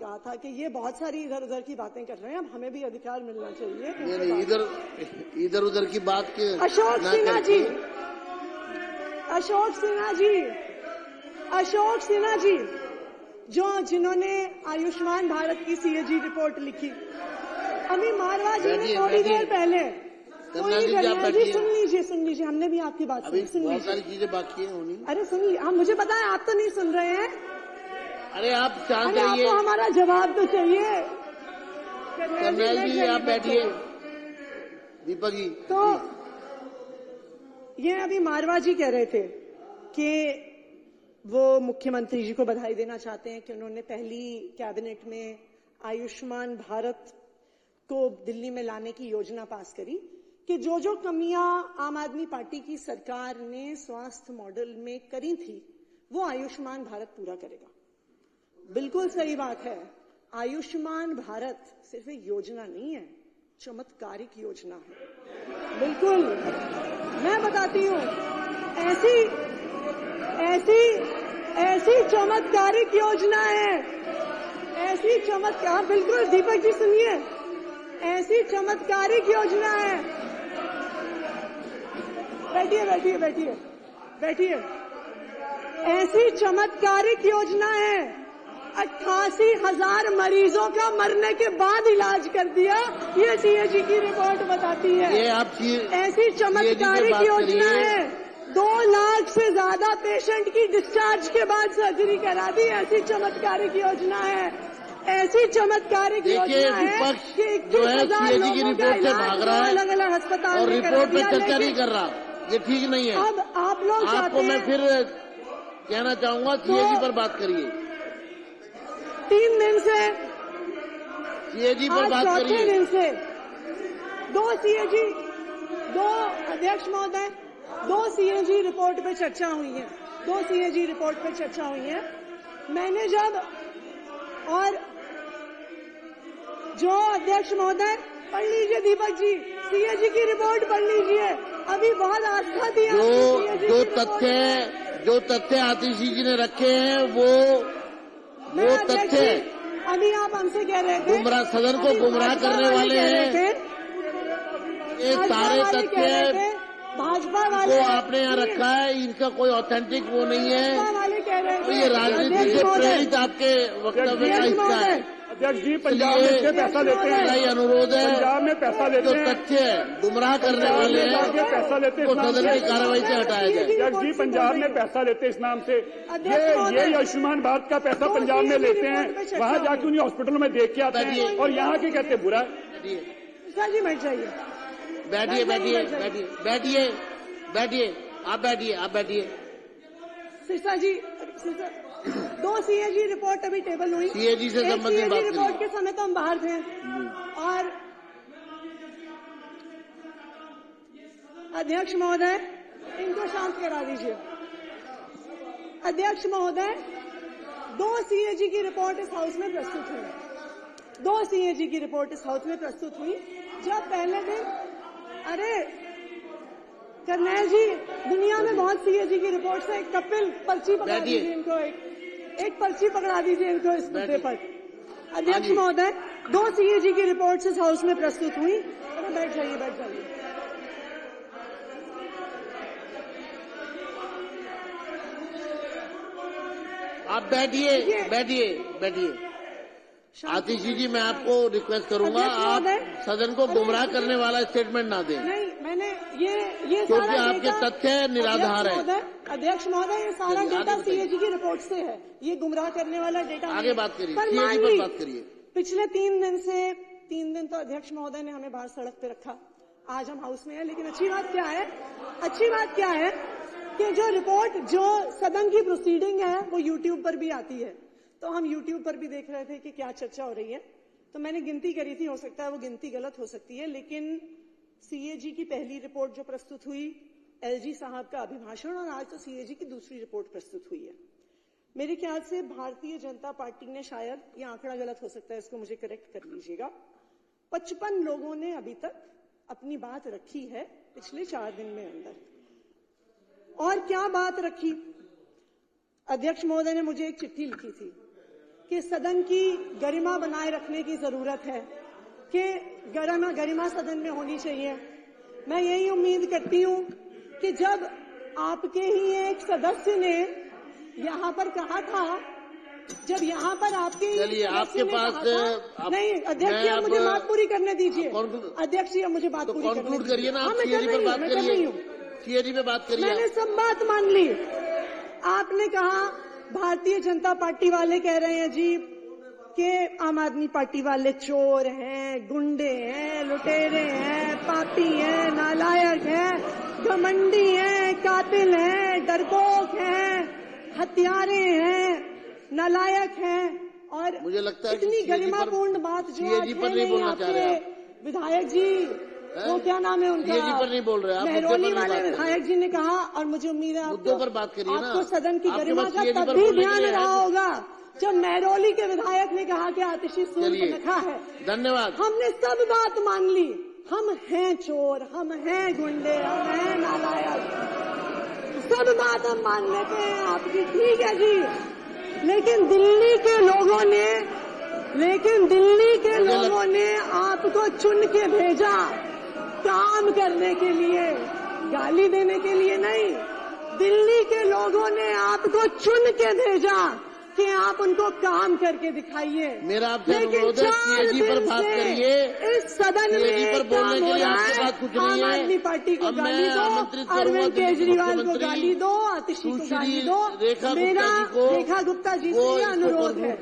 कहा था कि ये बहुत सारी इधर उधर की बातें कर रहे हैं, अब हमें भी अधिकार मिलना चाहिए। नहीं, इधर उधर की बात के अशोक सिन्हा जी जिन्होंने आयुष्मान भारत की सीएजी रिपोर्ट लिखी, अभी मारवा जी ने थोड़ी देर पहले, सुन लीजिए, हमने भी आपकी बात सुनी, सुन लीजिए। बहुत सारी चीजें बाकी है होनी। अरे सुनिए, हाँ मुझे पता है आप तो नहीं सुन रहे हैं। अरे आप शांत रहिए, आपको हमारा जवाब तो चाहिए। कर्नल जी आप बैठिए। दीपक जी, तो ये अभी मारवा जी कह रहे थे कि वो मुख्यमंत्री जी को बधाई देना चाहते हैं कि उन्होंने पहली कैबिनेट में आयुष्मान भारत को दिल्ली में लाने की योजना पास करी, कि जो कमियां आम आदमी पार्टी की सरकार ने स्वास्थ्य मॉडल में करी थी वो आयुष्मान भारत पूरा करेगा। बिल्कुल सही बात है, आयुष्मान भारत सिर्फ एक योजना नहीं है, चमत्कारिक योजना है। बिल्कुल, मैं बताती हूँ, ऐसी चमत्कारिक योजना है, ऐसी चमत्कार, बिल्कुल दीपक जी सुनिए, ऐसी चमत्कारिक योजना है। बैठिए। ऐसी चमत्कारिक योजना है, 88,000 मरीजों का मरने के बाद इलाज कर दिया, ये सीएजी की रिपोर्ट बताती है। ये आप ऐसी चमत्कारिक योजना है, 2 लाख से ज्यादा पेशेंट की डिस्चार्ज के बाद सर्जरी करा दी, ऐसी चमत्कारिक योजना है। ऐसी चमत्कारिक योजना है कि 21,000 लोगों का इलाज अलग अलग अस्पताल और में रिपोर्ट पे चर्चा नहीं कर रहा, ये ठीक नहीं है। अब आप लोग आपको मैं फिर कहना चाहूंगा, सीएजी पर बात करिए। 3 दिन से सीएजी पर बात करिए। 4थे दिन से 2 सीएजी, 2 अध्यक्ष महोदय, 2 सीएजी रिपोर्ट पे चर्चा हुई है, 2 सीएजी रिपोर्ट पे चर्चा हुई है। मैंने जब, और जो अध्यक्ष महोदय, पढ़ लीजिए दीपक जी, सीएजी की रिपोर्ट पढ़ लीजिए, अभी बहुत आस्था थी जो तथ्य आतिशी जी ने रखे हैं वो तथ्य, अभी आप हमसे कह रहे थे गुमराह, सदन को गुमराह करने वाले हैं, ये सारे तथ्य भाजपा वाले को आपने यहाँ रखा है, इनका कोई ऑथेंटिक वो नहीं है, वाले कह रहे तो ये राजनीति से प्रेरित आपके वक्तव्य का हिस्सा है। अध्यक्ष जी, पंजाब में से पैसा लेते हैं, मेरा अनुरोध है, पंजाब में पैसा लेते जो हैं, तथ्य गुमराह करने वाले हैं पैसा लेते वो सदन की कार्रवाई से हटाया जाए। अध्यक्ष जी, पंजाब में पैसा लेते इस नाम से, ये आयुष्मान भारत का पैसा पंजाब में लेते हैं, वहाँ जाके उन्हें हॉस्पिटलों में देख के आते हैं, और यहाँ के कहते बुरा। जी बैठ जाइए, आप बैठिए। सिरसा जी, 2 सीएजी रिपोर्ट अभी टेबल हुई, सीएजी से संबंधित बात रिपोर्ट के समय तो हम बाहर थे, और अध्यक्ष महोदय इनको शांत करा दीजिए। अध्यक्ष महोदय, 2 सीएजी की रिपोर्ट इस हाउस में प्रस्तुत हुई, 2 सीएजी की रिपोर्ट इस हाउस में प्रस्तुत हुई। जब पहले दिन, अरे कर्नल जी, दुनिया में बहुत सीएजी की रिपोर्ट है, एक कपिल पर्ची पकड़ा दीजिए इनको, एक पर्ची पकड़ा दीजिए इनको इस मुद्दे पर। अध्यक्ष महोदय, 2 सीएजी की रिपोर्ट इस हाउस में प्रस्तुत हुई। अरे बैठ जाइए। आप बैठिए। आतिशी जी, मैं आपको रिक्वेस्ट करूंगा, आप सदन को गुमराह करने वाला स्टेटमेंट ना दें। नहीं, मैंने ये क्योंकि आपके तथ्य निराधार है। अध्यक्ष महोदय, ये सारा डेटा सीएजी की रिपोर्ट से है, ये गुमराह करने वाला डेटा। आगे बात करिए, सीएजी पर बात करिए। पिछले 3 दिन तो अध्यक्ष महोदय ने हमें बाहर सड़क पे रखा, आज हम हाउस में हैं, लेकिन अच्छी बात क्या है कि जो रिपोर्ट, जो सदन की प्रोसीडिंग है वो यूट्यूब पर भी आती है, तो हम यूट्यूब पर भी देख रहे थे कि क्या चर्चा हो रही है। तो मैंने गिनती करी थी, हो सकता है वो गिनती गलत हो सकती है, लेकिन सीएजी की पहली रिपोर्ट जो प्रस्तुत हुई, एलजी साहब का अभिभाषण, और आज तो सीएजी की दूसरी रिपोर्ट प्रस्तुत हुई है। मेरे ख्याल से भारतीय जनता पार्टी ने, शायद ये आंकड़ा गलत हो सकता है, इसको मुझे करेक्ट कर लीजिएगा, 55 लोगों ने अभी तक अपनी बात रखी है पिछले 4 दिन में अंदर। और क्या बात रखी? अध्यक्ष महोदय ने मुझे एक चिट्ठी लिखी थी कि सदन की गरिमा बनाए रखने की जरूरत है, कि गरिमा सदन में होनी चाहिए। मैं यही उम्मीद करती हूँ कि जब आपके ही एक सदस्य ने यहाँ पर कहा था, जब यहाँ पर आपके चलिए आपके पास नहीं अध्यक्ष जी, आप मुझे बात पूरी करने दीजिए। अध्यक्ष जी, मुझे बात पूरी कंक्लूड करिए ना, आप मैं सीएडी पर बात करिए, सीएडी पे बात करिए। मैंने सब बात मान ली। आपने कहा भारतीय जनता पार्टी वाले कह रहे हैं जी कि आम आदमी पार्टी वाले चोर हैं, गुंडे हैं, लुटेरे हैं, पापी हैं, नालायक हैं, घमंडी हैं, कातिल हैं, डरपोक हैं, हत्यारे हैं, नालायक हैं। और मुझे लगता है इतनी गरिमापूर्ण बात जो आज पर नहीं बोलना चाह रहे आपके विधायक जी, वो क्या नाम है उनका, सीएडी पर नहीं बोल रहे आप, मेहरौली वाले विधायक जी ने कहा, और मुझे उम्मीद है मुद्दों पर बात करिए ना। आपको सदन की आपके गरिमा पास का सीएडी तब पर भी बोलने के ध्यान लिए रहा है। होगा जब मेहरौली के विधायक ने कहा कि आतिशी सूर्यनखा है। धन्यवाद। हमने सब बात मान ली, हम हैं चोर, हम हैं गुंडे, हम हैं नालायक, सब बात हम मान लेते हैं आपकी, ठीक है जी। लेकिन दिल्ली के लोगों ने आपको चुन के भेजा काम करने के लिए, गाली देने के लिए नहीं। दिल्ली के लोगों ने आपको चुन के भेजा कि आप उनको काम करके दिखाइए। मेरा आपसे अनुरोध है, सीएडी पर बात करिए। इस सदन में पर बोलने के लिए आपके पास कुछ नहीं है। आम आदमी पार्टी को गाली दो, अरविंद केजरीवाल को गाली दो, आतिशी को गाली दो। मेरा रेखा गुप्ता जी से अनुरोध है।